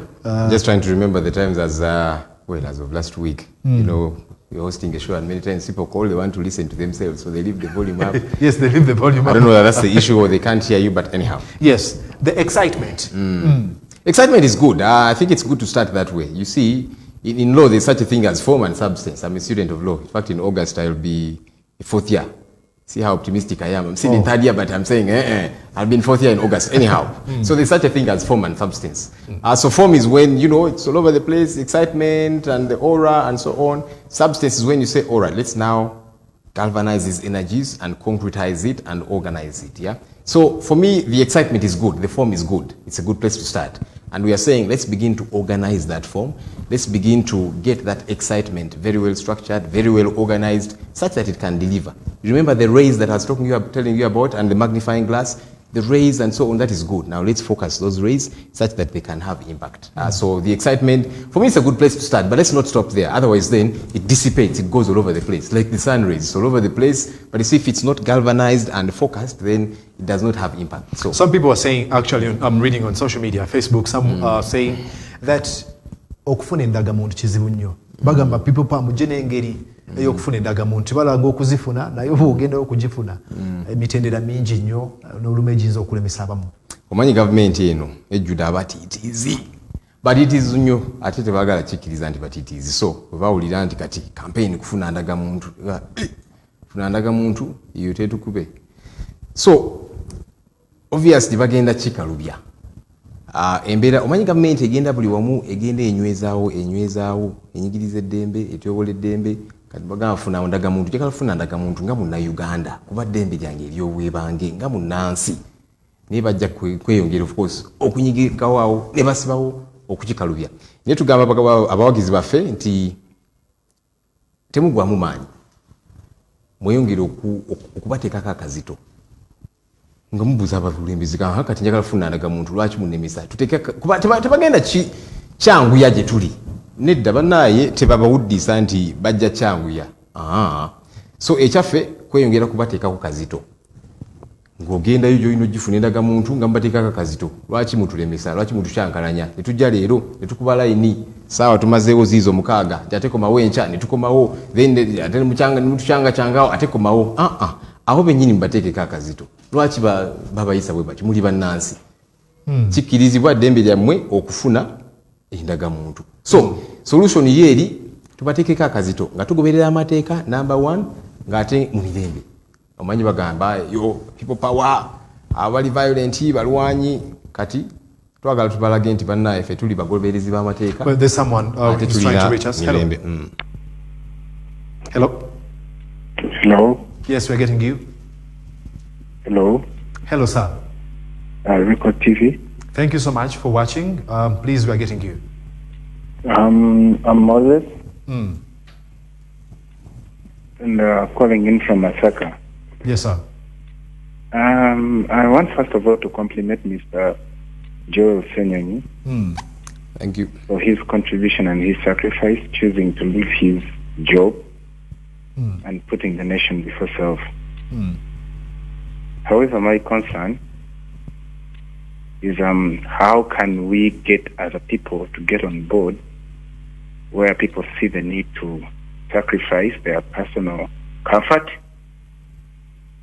Just trying to remember the times as of last week. You know, we're hosting a show and many times people call, they want to listen to themselves, so they leave the volume up. Yes, they leave the volume up. I don't know whether that's the issue or they can't hear you, but anyhow. Yes, the excitement. Excitement is good. I think it's good to start that way. You see, in law, there's such a thing as form and substance. I'm a student of law. In fact, in August, I'll be a fourth year. See how optimistic I am. I'm still in third year, but I'm saying, I'll be in fourth year in August. Anyhow, so there's such a thing as form and substance. So form is when, you know, it's all over the place, excitement and the aura and so on. Substance is when you say, all right, let's now galvanize these energies and concretize it and organize it, yeah? So for me, the excitement is good, the form is good. It's a good place to start. And we are saying, let's begin to organize that form. Let's begin to get that excitement very well structured, very well organized, such that it can deliver. You remember the rays that I was telling you about and the magnifying glass? The rays and so on, that is good. Now let's focus those rays such that they can have impact. So the excitement, for me, it's a good place to start, but let's not stop there. Otherwise then it dissipates, it goes all over the place. Like the sun rays, it's all over the place. But you see, if it's not galvanized and focused, then it does not have impact. So some people are saying, actually, I'm reading on social media, Facebook, some are saying that okufuna endagamuntu kizibu nnyo. Bagamba people pamuje n'engeri ey'okufuna endagamuntu balanga okuzifuna naye oba ogenda okugifuna emitendera mingi nnyo n'olumu egiyinza okulemesa abamu. Omanyi gavumenti eno ejjudde abatiitiizi batiitiizi nnyo ate tebaagala kikkiriza nti batiitiizi. So bwe bawulira nti kati campaign kufuna ndagamuntu kufuna ndagamuntu eyo tetukube. So obviously bagenda kikalubya. Embeera omanyi gavumenti egenda buli wamu egenda enywezaawo enyigiriza eddembe etyobola eddembe kati bagamba funa ndagamuntu njagala funa ndagamuntu nga munnayuganda kuba ddembe lyange ery'obwebange nga munnansi naye bajja kweyongera of course okunyigirikawo awo ne basibawo okukikalubya. Naye tugamba abawagizi baffe nti temugwamu maanyi mweyongere okubateekako akazito nga mubuuza abakulembeze kati njagala funa ndagamuntu lwaki munnemesa kuba tebagenda kyanguya gye tuli nedda bannaaye tebabawuddisa nti bajja kyanguya. So ekyaffe kweyongera kubateekako kazito ng'ogendayo gy'olina ogifuna endagamuntu nga mubateekako kazito. Lwaki mutulemesa, lwaki mutukyankalanya? Netujja leero netukuba layini saawa tumazeewo ziizo 6 nti ate komawo enkya netukomawo then ate nemutukyangacyangawo ate komawo. Aho bennyini mubateekeko akazito. Lwaki babayisa bwe bati muli bannansi? Kikkirizibwa ddembe lyammwe okufuna endagamuntu. So solution yeeri tubateekeko akazito nga tugoberera amateeka number 1 ng'ate mu mirembe. Omanyi bagamba yo people power abali violent balwanyi kati twagala tubalage nti bannaye ffe tuli bagoberezi b'amateeka. Well, there's someone who's trying to reach us. Hello. Hello. Hello? Yes, we're getting you. Hello? Hello, sir. Record TV. Thank you so much for watching. Please, we're getting you. I'm Moses. And calling in from Masaka. Yes, sir. I want first of all to compliment Mr. Joel Ssenyonyi Thank you for his contribution and his sacrifice, choosing to leave his job and putting the nation before self. However, my concern is how can we get other people to get on board where people see the need to sacrifice their personal comfort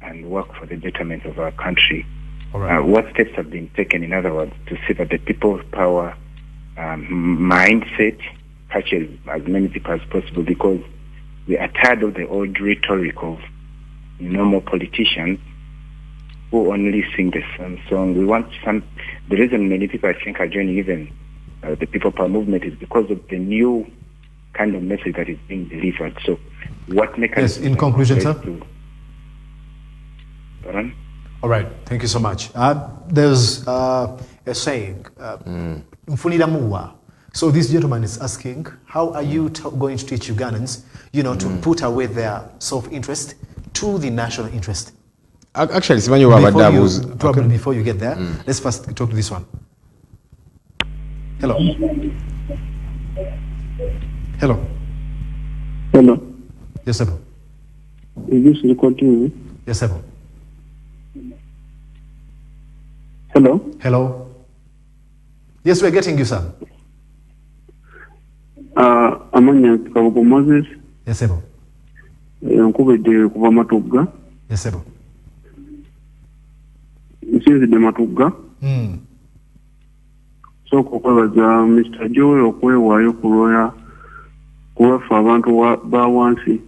and work for the betterment of our country. All right. What steps have been taken, in other words, to see that the people's power mindset touches as many people as possible, because we are tired of the old rhetoric of normal politicians who only sing the same song. We want some. The reason many people, I think, are joining even the People Power movement is because of the new kind of message that is being delivered. So, what mechanism? Yes. In conclusion, sir. All right. Thank you so much. There's a saying, "Mfunira muwa So this gentleman is asking, how are you going to teach Ugandans, to put away their self-interest to the national interest? Actually, before you get there, let's first talk to this one. Hello. Hello. Hello. Yes, sir. Is this recording? Yes, sir. Hello. Hello. Yes, we're getting you, sir. Amanya Kabugo Moses. Yes, sir. Nkubedde kuva Matugga. Yes, sir. Nsinzidde Matugga. So okwebaza Mr. Joel okwewaayo kulwaffe abantu ba wansi.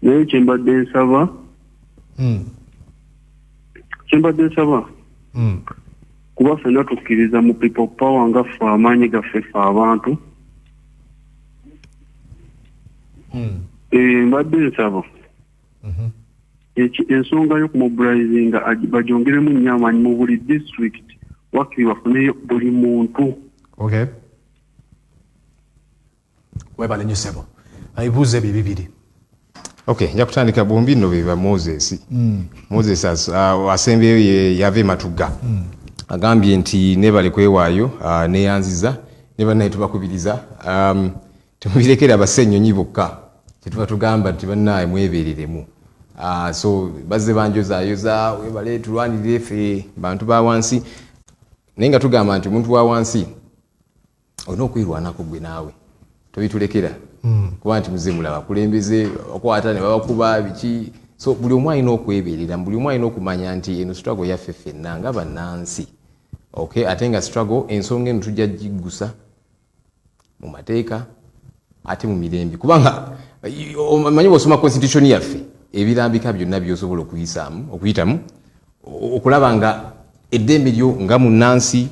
Naye kyembadde nsaba kuba ffenna tukkiriza mu people power nga ffe amaanyi gaffe ffe abantu. Mbadde nsaba ensonga y'okumubilizinga bagyongeremu nnyo amaanyi mu buli district wakiri bafuneyo buli muntu. Okay. Webale nnyo ssebo. Ayibuuze ebyo bibiri. Okay, nja kutandika bombi nno beba Moses. Moses asembeyo yave Matugga. Agambye nti nebale kwewaayo neyanziza neba naye tubakubiriza tumubirekera Ssenyonyi bokka kyetuba tugamba nti bannaye mwebereremu. So bazze banjozayoza webale tulwanirire ffe bantu ba wansi naye nga tugamba nti omuntu wa wansi olina okwirwanako gwe naawe tobitulekera kuba nti muze mulaba kulembeze okwata ne babakuba biki. So buli omu alina okweberera, buli omu alina okumanya nti eno struggle yaffe ffenna nga bannansi. Okay, ate nga struggle ensonga eno tujja giggusa mu mateeka ate mu mirembe kubanga omanyi bw'osoma constitution yaffe ebirambika byonna by'osobola okuyitamu okulaba nga eddembe lyo nga munnansi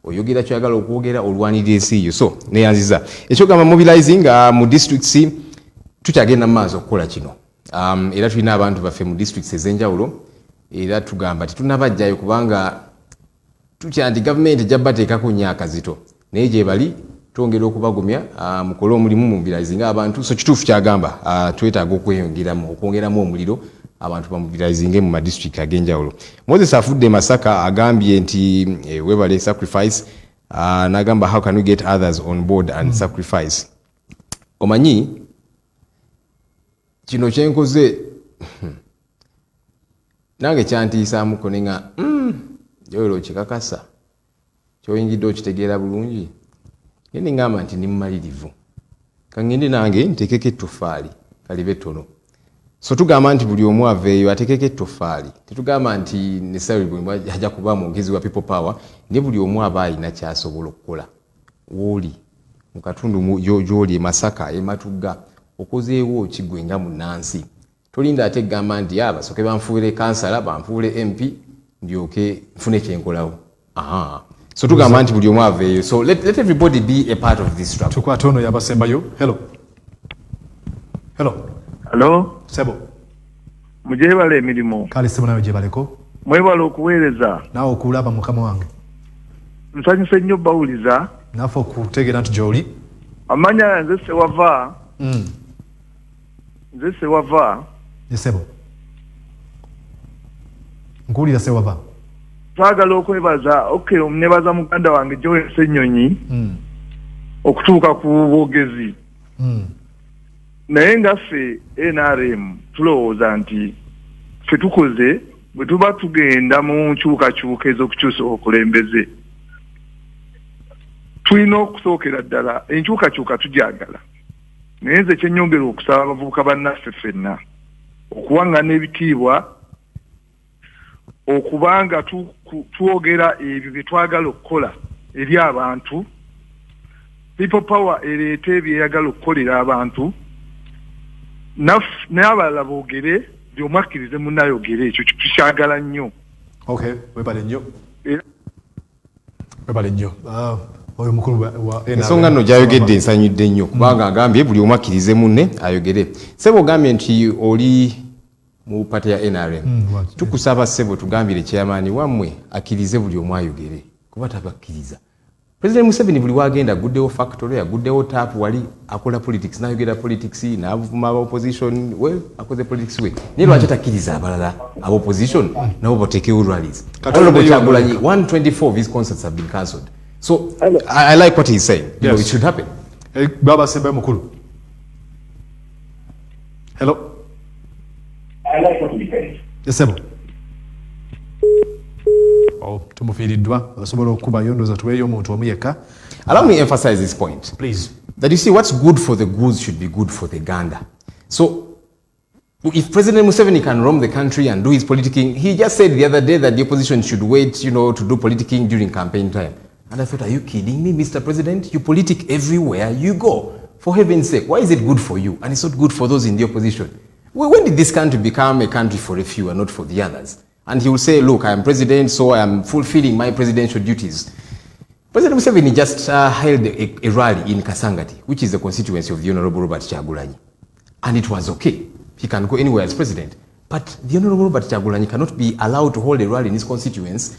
oyogera kyagala okwogera olwanirira ensi yo. So neyanziza ekyogamba mobilizing mu districts tukyagenda mu maaso okukola kino. Era tulina abantu baffe mu districts ez'enjawulo era tugamba tetunabajjayo kubanga tukyandi government ejja bateekako nnyo akazito naye gye bali twongera okubagumya mukole omulimu mu mobilizing abantu. So kituufu kyagamba twetaaga okwongeramu omuliro abantu ba mobilizing mu madistrict ag'enjawulo. Moses afudde Masaka agambye nti webale sacrifice n'agamba how can we get others on board and sacrifice. Omanyi kino kyenkoze nange kyantiisaamuko ne nga Joel kikakasa kyoyingidde okitegeera bulungi ngende ngamba nti ndi mumalirivu kangende nange ntekeko ettofaali kalibe ttono. So tugamba nti buli omu aveeyo atekeko ettofaali tetugamba nti necessarily buli ajja kuba mwogezi wa people power ne buli omu aba alina kyasobola okukola wooli mu katundu gy'oli Masaka Matugga okozeewo kigwe nga munnansi tolinda ate gamba nti basooke banfuule kansala banfuule MP ndyoke nfune kyenkolawo. So tugamba nti buli omu aveeyo. So let everybody be a part of this struggle. Tukwata ono yabasembayo. Hello. Hello. Sebo. Mujebale emirimu. Kale sebo nawe jebaleko. Mwebale okuweereza. Nawe okulaba mukama wange. Nsanyuse nnyo bawuliza. Nafe okutegeera nti gy'oli. Amanya nze sewava. Nze sewava. Sebo. Nkuwulira sewava. Twagala okwebaza nebaza muganda wange Joel Ssenyonyi okutuuka ku bwogezi. Naye nga ffe NRM tulowooza nti ffe tukoze bwe tuba tugenda mu nkyukakyuka ez'okukyusa obukulembeze tulina okusookera ddala enkyukakyuka tujagala naye nze kyennyongera okusaba abavubuka bannaffe ffenna okuwangana ebitiibwa okubanga twogera ebyo bye twagala okukola eri abantu. People power ereeta ebyeyagala okukolera abantu n'abalala boogere by'omu akkirize munnayogere ekyo tukyagala nnyo. Okay, webale nnyo. Oyo mukulu wa ensonga nno gy'ayogedde ensanyudde nnyo kubanga agambye buli omu akkirize munne ayogere. Sebo ogambye nti oli mu pate ya NRM. Tukusaba Sebo tugambire chairman wammwe akkirize buli omu ayogere kuba tabakkiriza President Museveni buli wagenda aguddewo factory, aguddewo tap wali akola politics, nayogera politics, n'avuma aba opposition, well, akoze politics we. Naye lwaki takkiriza abalala aba opposition nabo bateekewo rallies. Honorable Kyagulanyi, 124 of his concerts have been cancelled. So I like what he's saying. You know, it should happen. Baba Sembe Mukulu. Hello. I like what he's saying. Yes, sir. Tumufiridwa asobola okubayo ndoza tuweyo omuntu omuyeka. Allow me emphasize this point. Please. That you see, what's good for the goose should be good for the gander. So if President Museveni can roam the country and do his politicking, he just said the other day that the opposition should wait, you know, to do politicking during campaign time. And I thought, are you kidding me, Mr. President? You politic everywhere you go. For heaven's sake, why is it good for you? And it's not good for those in the opposition. Well, when did this country become a country for a few and not for the others? And he will say, look, I am president, so I am fulfilling my presidential duties. President Museveni just held a rally in Kasangati, which is the constituency of the Honorable Robert Kyagulanyi. And it was okay. He can go anywhere as president. But the Honorable Robert Kyagulanyi cannot be allowed to hold a rally in his constituency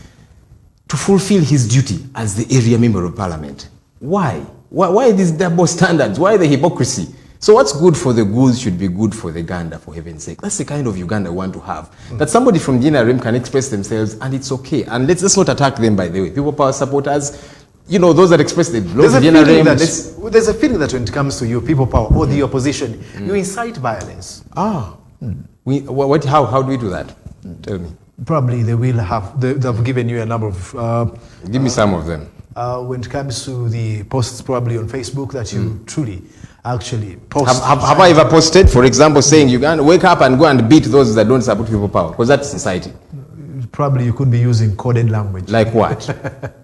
to fulfill his duty as the area member of parliament. Why? Why these double standards? Why the hypocrisy? So what's good for the goose should be good for the gander, for heaven's sake. That's the kind of Uganda we want to have. That somebody from the NRM can express themselves and it's okay. And let's not attack them, by the way. People power supporters, you know, those that express the laws of the NRM. There's a feeling that when it comes to you, people power or the opposition, you incite violence. How do we do that? Tell me. Probably they will have, they've given you a number of... Give me some of them. When it comes to the posts probably on Facebook that you truly actually post. Have I ever posted, for example, saying you can wake up and go and beat those that don't support people power? Because that's inciting. Probably you could be using coded language. Like what?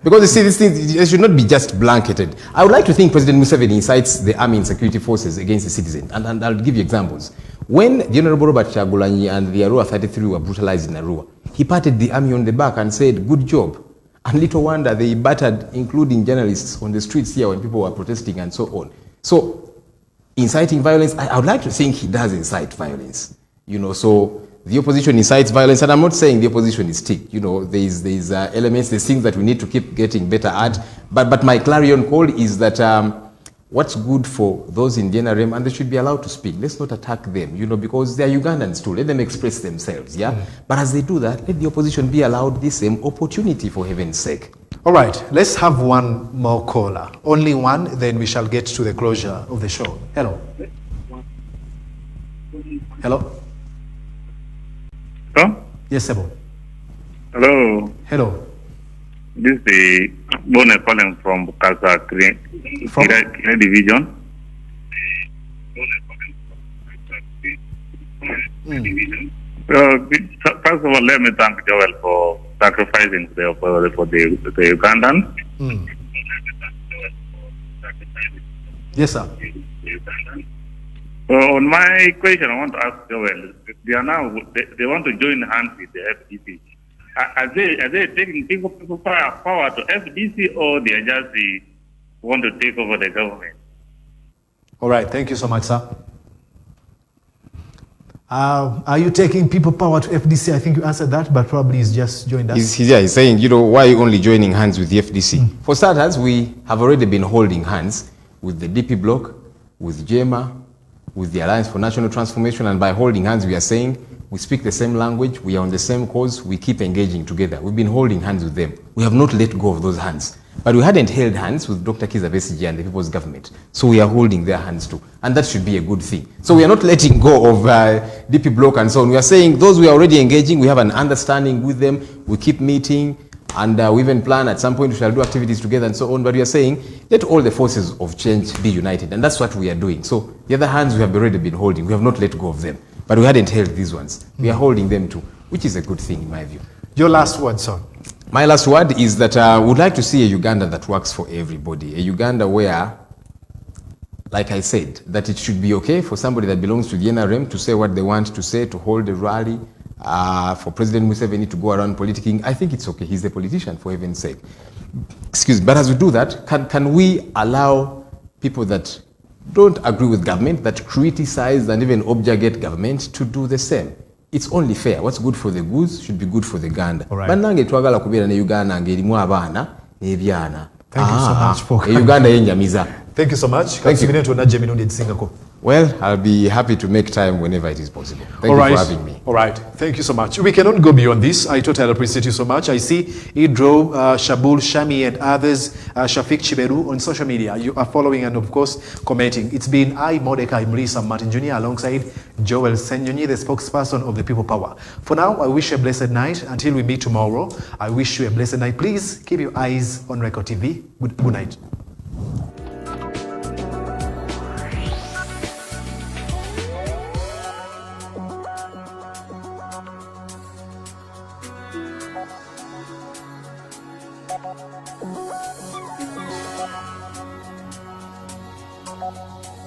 Because you see, these things they should not be just blanketed. I would like to think President Museveni incites the army and security forces against the citizens. And I'll give you examples. When the Honorable Robert Kyagulanyi and the Arua 33 were brutalized in Arua, he patted the army on the back and said, good job. And little wonder they battered, including journalists on the streets here when people were protesting and so on. So, inciting violence, I would like to think he does incite violence. You know, so the opposition incites violence, and I'm not saying the opposition is stick. You know, there's elements, there's things that we need to keep getting better at. But my clarion call is that what's good for those in the NRM, and they should be allowed to speak. Let's not attack them, you know, because they're Ugandans too. Let them express themselves, yeah? But as they do that, let the opposition be allowed the same opportunity, for heaven's sake. All right, let's have one more caller. Only one, then we shall get to the closure of the show. Hello. Hello. Hello? Yes, Sebo. Hello. Hello. This is the Bone calling from Bukasa Kire Division. First of all, let me thank Joel for sacrificing for the Ugandans. Yes, sir. On my question, I want to ask Joel. They are now they want to join hands with the FDC. Are they taking people power to FDC, or they are just want to take over the government? All right, thank you so much, sir. Are you taking people power to FDC? I think you answered that, but probably he's just joined us. He's saying, you know, why are you only joining hands with the FDC? For starters, we have already been holding hands with the DP bloc, with JEMA, with the Alliance for National Transformation, and by holding hands, we are saying we speak the same language, we are on the same cause, we keep engaging together. We've been holding hands with them. We have not let go of those hands. But we hadn't held hands with Dr. Kizza Besigye and the People's Government. So we are holding their hands too. And that should be a good thing. So we are not letting go of DP bloc and so on. We are saying those we are already engaging, we have an understanding with them, we keep meeting, and we even plan at some point we shall do activities together and so on. But we are saying, let all the forces of change be united. And that's what we are doing. So the other hands we have already been holding. We have not let go of them. But we hadn't held these ones. We are holding them too, which is a good thing in my view. Your last word, sir. My last word is that I would like to see a Uganda that works for everybody. A Uganda where, like I said, that it should be okay for somebody that belongs to the NRM to say what they want to say, to hold a rally, for President Museveni to go around politicking. I think it's okay. He's a politician, for heaven's sake. Excuse me. But as we do that, can we allow people that don't agree with government, that criticize and even objugate government, to do the same? It's only fair. What's good for the goose should be good for the gander. All right. Bannange twagala kubeera ne Uganda ng'erimu abaana n'ebyana Thank you so much for Uganda yenjamiza. Thank you so much. Thank you. Well, I'll be happy to make time whenever it is possible. Thank you for having me. All right. Thank you so much. We cannot go beyond this. I totally appreciate you so much. I see Idro, Shabul, Shami, and others, Shafiq Chiberu on social media. You are following and, of course, commenting. It's been I, Mordecai Mrisa Martin Jr., alongside Joel Ssenyonyi, the spokesperson of the People Power. For now, I wish you a blessed night. Until we meet tomorrow, I wish you a blessed night. Please keep your eyes on Record TV. Good night. Thank you.